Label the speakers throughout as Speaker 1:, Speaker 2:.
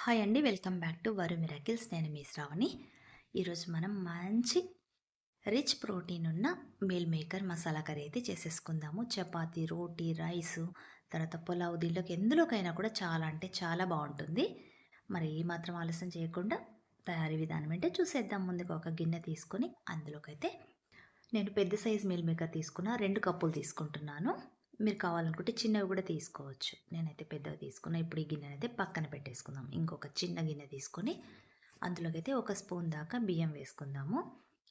Speaker 1: Hi అండి. Welcome back to వరు miracles. నేను మీ శ్రావణి. ఈరోజు మనం మంచి రిచ్ ప్రోటీన్ ఉన్న మీల్ మేకర్ మసాలా కర్రీ అయితే చేసేసుకుందాము. చపాతీ, రోటీ, రైసు, తర్వాత పులావ్ దీంట్లోకి ఎందులోకైనా కూడా చాలా అంటే చాలా బావుంటుంది. మరి ఈ మాత్రం ఆలస్యం చేయకుండా తయారీ విధానం ఏంటో చూసేద్దాం. ముందుగా ఒక గిన్నె తీసుకొని అందులోకైతే నేను పెద్ద సైజ్ మీల్ మేకర్ తీసుకున్న 2 కప్పులు తీసుకుంటున్నాను. మీరు కావాలనుకుంటే చిన్నవి కూడా తీసుకోవచ్చు. నేనైతే పెద్దవి తీసుకున్నా. ఇప్పుడు ఈ గిన్నెనైతే పక్కన పెట్టేసుకుందాం. ఇంకొక చిన్న గిన్నె తీసుకొని అందులోకైతే ఒక స్పూన్ దాకా బియ్యం వేసుకుందాము.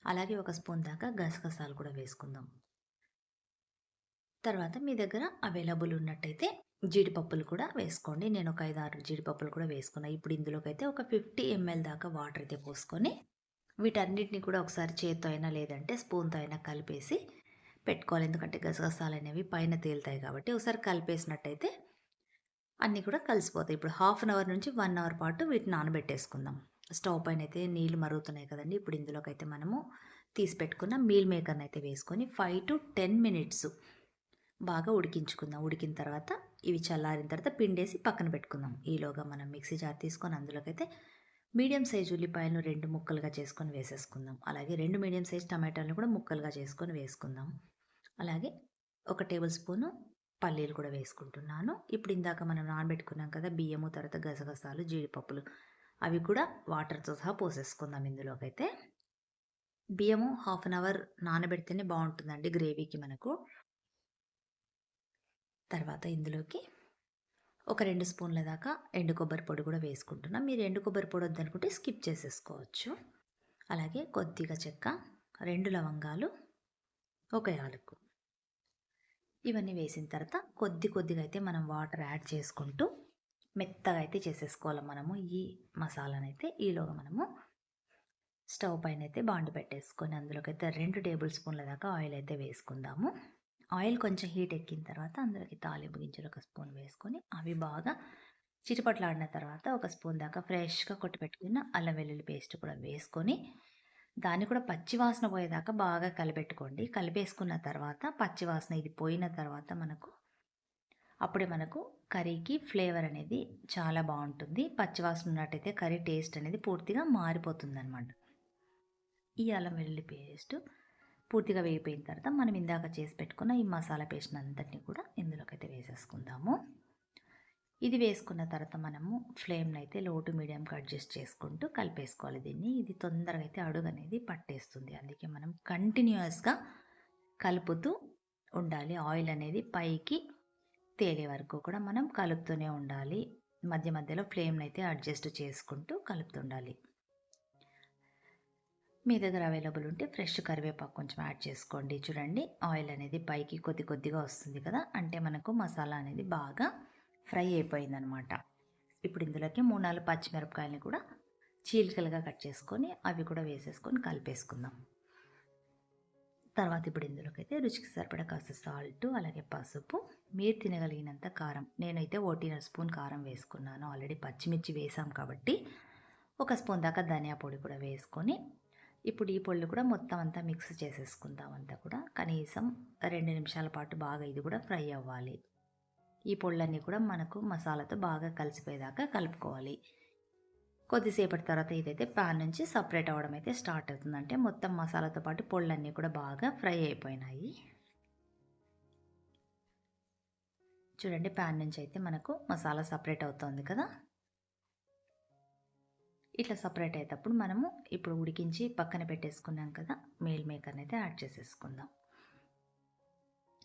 Speaker 1: అలాగే ఒక స్పూన్ దాకా గసగసాలు కూడా వేసుకుందాం. తర్వాత మీ దగ్గర అవైలబుల్ ఉన్నట్టయితే జీడిపప్పులు కూడా వేసుకోండి. నేను ఒక 5, 6 జీడిపప్పులు కూడా వేసుకున్నా. ఇప్పుడు ఇందులోకైతే ఒక 50 ఎంఎల్ దాకా వాటర్ అయితే పోసుకొని వీటన్నిటిని కూడా ఒకసారి చేత్తో అయినా లేదంటే స్పూన్‌తో అయినా కలిపేసి పెట్టుకోవాలి. ఎందుకంటే గసగసాలనేవి పైన తేలుతాయి కాబట్టి ఒకసారి కలిపేసినట్టయితే అన్నీ కూడా కలిసిపోతాయి. ఇప్పుడు హాఫ్ అన్ అవర్ నుంచి 1 అవర్ పాటు వీటిని నానబెట్టేసుకుందాం. స్టవ్ పైనైతే నీళ్లు మరుగుతున్నాయి కదండీ! ఇప్పుడు ఇందులోకైతే మనము తీసి పెట్టుకున్న మీల్ మేకర్‌నైతే వేసుకొని 5-10 మినిట్స్ బాగా ఉడికించుకుందాం. ఉడికిన తర్వాత ఇవి చల్లారిన తర్వాత పిండేసి పక్కన పెట్టుకుందాం. ఈలోగా మనం మిక్సీ జార్ తీసుకొని అందులోకైతే మీడియం సైజ్ ఉల్లిపాయలను 2 ముక్కలుగా చేసుకొని వేసేసుకుందాం. అలాగే 2 మీడియం సైజ్ టమాటాలను కూడా ముక్కలుగా చేసుకొని వేసుకుందాం. అలాగే ఒక టేబుల్ స్పూను పల్లీలు కూడా వేసుకుంటున్నాను. ఇప్పుడు ఇందాక మనం నానబెట్టుకున్నాం కదా బియ్యము, తర్వాత గసగసాలు, జీడిపప్పులు అవి కూడా వాటర్‌తో సహా పోసేసుకుందాం ఇందులోకైతే. బియ్యము హాఫ్ అన్ అవర్ నానబెడితేనే బావుంటుందండి గ్రేవీకి మనకు. తర్వాత ఇందులోకి ఒక 2 స్పూన్ల దాకా ఎండు కొబ్బరి పొడి కూడా వేసుకుంటున్నాం. మీరు ఎండు కొబ్బరి పొడి వద్దనుకుంటే స్కిప్ చేసేసుకోవచ్చు. అలాగే కొద్దిగా చెక్క, 2 లవంగాలు, ఒక యాలకు. ఇవన్నీ వేసిన తర్వాత కొద్దిగా అయితే మనం వాటర్ యాడ్ చేసుకుంటూ మెత్తగా అయితే చేసేసుకోవాలి మనము ఈ మసాలానైతే. ఈలోగా మనము స్టవ్ పైన అయితే బాండి పెట్టేసుకొని అందులోకైతే 2 టేబుల్ స్పూన్ల దాకా ఆయిల్ అయితే వేసుకుందాము. ఆయిల్ కొంచెం హీట్ ఎక్కిన తర్వాత అందులోకి తాలింపు గింజలు ఒక స్పూన్ వేసుకొని అవి బాగా చిటపట్లాడిన తర్వాత ఒక స్పూన్ దాకా ఫ్రెష్‌గా కొట్టి పెట్టుకున్న అల్లం వెల్లుల్లి పేస్ట్ కూడా వేసుకొని దాన్ని కూడా పచ్చి వాసన పోయేదాకా బాగా కలిపెట్టుకోండి. కలిపేసుకున్న తర్వాత పచ్చి వాసన ఇది పోయిన తర్వాత అప్పుడే మనకు కర్రీకి ఫ్లేవర్ అనేది చాలా బావుంటుంది. పచ్చి వాసన ఉన్నట్టయితే కర్రీ టేస్ట్ అనేది పూర్తిగా మారిపోతుందనమాట. ఈ అల్లం వెల్లుల్లి పేస్ట్ పూర్తిగా వేగిపోయిన తర్వాత మనం ఇందాక చేసి పెట్టుకున్న ఈ మసాలా పేస్ట్ అంతటిని కూడా ఇందులోకైతే వేసేసుకుందాము. ఇది వేసుకున్న తర్వాత మనము ఫ్లేమ్‌ని అయితే లో టు మీడియంకి అడ్జస్ట్ చేసుకుంటూ కలిపేసుకోవాలి దీన్ని. ఇది తొందరగా అయితే అడుగు అనేది పట్టేస్తుంది. అందుకే మనం కంటిన్యూయస్‌గా కలుపుతూ ఉండాలి. ఆయిల్ అనేది పైకి తేలే వరకు కూడా మనం కలుపుతూనే ఉండాలి. మధ్య మధ్యలో ఫ్లేమ్‌ని అయితే అడ్జస్ట్ చేసుకుంటూ కలుపుతుండాలి. మీ దగ్గర అవైలబుల్ ఉంటే ఫ్రెష్ కరివేపాకు కొంచెం యాడ్ చేసుకోండి. చూడండి ఆయిల్ అనేది పైకి కొద్దిగా వస్తుంది కదా! అంటే మనకు మసాలా అనేది బాగా ఫ్రై అయిపోయిందనమాట. ఇప్పుడు ఇందులోకి 3, 4 పచ్చిమిరపకాయలని కూడా చీలికలుగా కట్ చేసుకొని అవి కూడా వేసేసుకొని కలిపేసుకుందాం. తర్వాత ఇప్పుడు ఇందులోకైతే రుచికి సరిపడా కాస్త సాల్టు, అలాగే పసుపు, మీరు తినగలిగినంత కారం. నేనైతే 1 స్పూన్ కారం వేసుకున్నాను. ఆల్రెడీ పచ్చిమిర్చి వేసాం కాబట్టి ఒక స్పూన్ దాకా ధనియా పొడి కూడా వేసుకొని ఇప్పుడు ఈ పొళ్ళు కూడా మొత్తం అంతా మిక్స్ చేసేసుకుందాం అంతా కూడా. కనీసం 2 నిమిషాల పాటు బాగా ఇది కూడా ఫ్రై అవ్వాలి. ఈ పొళ్ళన్నీ కూడా మనకు మసాలాతో బాగా కలిసిపోయేదాకా కలుపుకోవాలి. కొద్దిసేపటి తర్వాత ఇదైతే ప్యాన్ నుంచి సపరేట్ అవ్వడం అయితే స్టార్ట్ అవుతుంది. అంటే మొత్తం మసాలాతో పాటు పొళ్ళన్నీ కూడా బాగా ఫ్రై అయిపోయినాయి. చూడండి ప్యాన్ నుంచి అయితే మనకు మసాలా సపరేట్ అవుతుంది కదా! ఇట్లా సపరేట్ అయ్యేటప్పుడు మనము ఇప్పుడు ఉడికించి పక్కన పెట్టేసుకున్నాం కదా మీల్ మేకర్ని అయితే యాడ్ చేసేసుకుందాం.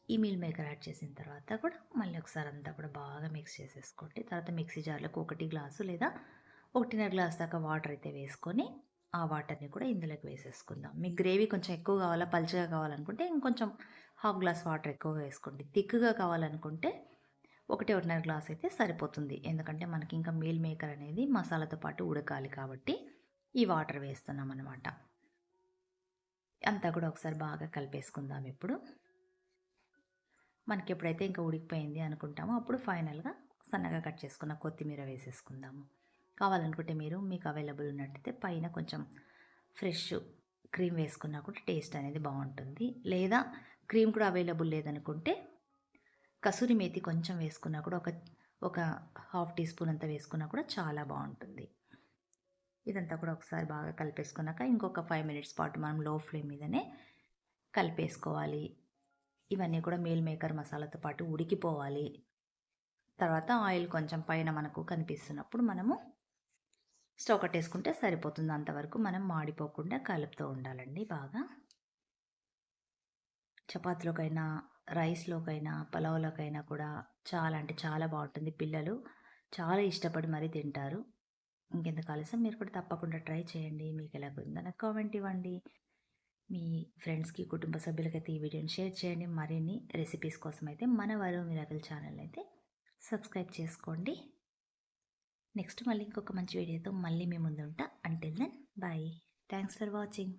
Speaker 1: ఈ మీల్ మేకర్ యాడ్ చేసిన తర్వాత కూడా మళ్ళీ ఒకసారి అంతా కూడా బాగా మిక్స్ చేసేసుకోండి. తర్వాత మిక్సీ జార్లోకి 1 గ్లాసు లేదా 1.5 గ్లాస్ దాకా వాటర్ అయితే వేసుకొని ఆ వాటర్ని కూడా ఇందులోకి వేసేసుకుందాం. మీకు గ్రేవీ కొంచెం ఎక్కువ కావాలా, పలుచగా కావాలనుకుంటే ఇంకొంచెం హాఫ్ గ్లాస్ వాటర్ ఎక్కువగా వేసుకోండి. థిక్‌గా కావాలనుకుంటే 1.5 గ్లాస్ అయితే సరిపోతుంది. ఎందుకంటే మనకి ఇంకా మీల్ మేకర్ అనేది మసాలాతో పాటు ఉడకాలి కాబట్టి ఈ వాటర్ వేస్తున్నాం అనమాట. అంతా కూడా ఒకసారి బాగా కలిపేసుకుందాం ఇప్పుడు. మనకి ఎప్పుడైతే ఇంకా ఉడికిపోయింది అనుకుంటామో అప్పుడు ఫైనల్‌గా సన్నగా కట్ చేసుకున్న కొత్తిమీర వేసేసుకుందాము. కావాలనుకుంటే మీకు అవైలబుల్ ఉన్నట్టయితే పైన కొంచెం ఫ్రెష్ క్రీమ్ వేసుకున్నా కూడా టేస్ట్ అనేది బావుంటుంది. లేదా క్రీమ్ కూడా అవైలబుల్ లేదనుకుంటే కసూరి మేతి కొంచెం వేసుకున్నా కూడా ఒక ఒక హాఫ్ టీ స్పూన్ అంతా వేసుకున్నా కూడా చాలా బాగుంటుంది. ఇదంతా కూడా ఒకసారి బాగా కలిపేసుకున్నాక ఇంకొక 5 మినిట్స్ పాటు మనం లో ఫ్లేమ్ మీదనే కలిపేసుకోవాలి. ఇవన్నీ కూడా మీల్ మేకర్ మసాలాతో పాటు ఉడికిపోవాలి. తర్వాత ఆయిల్ కొంచెం పైన మనకు కనిపిస్తున్నప్పుడు మనము స్టవ్ కట్టేసుకుంటే సరిపోతుంది. అంతవరకు మనం మాడిపోకుండా కలుపుతూ ఉండాలండి బాగా. చపాతీలోకైనా, రైస్‌లోకైనా, పలావ్‌లోకైనా కూడా చాలా అంటే చాలా బావుంటుంది. పిల్లలు చాలా ఇష్టపడి మరీ తింటారు. ఇంకెందుకు ఆలస్యం, మీరు కూడా తప్పకుండా ట్రై చేయండి. మీకెలా కుదిరిందో నాకు కామెంట్ ఇవ్వండి. మీ ఫ్రెండ్స్‌కి, కుటుంబ సభ్యులకైతే ఈ వీడియోని షేర్ చేయండి. మరిన్ని రెసిపీస్ కోసమైతే మన వరు మిరాకిల్ ఛానల్ అయితే సబ్స్క్రైబ్ చేసుకోండి. నెక్స్ట్ మళ్ళీ ఇంకొక మంచి వీడియోతో మళ్ళీ మీ ముందుంటా. Until then bye. Thanks for watching.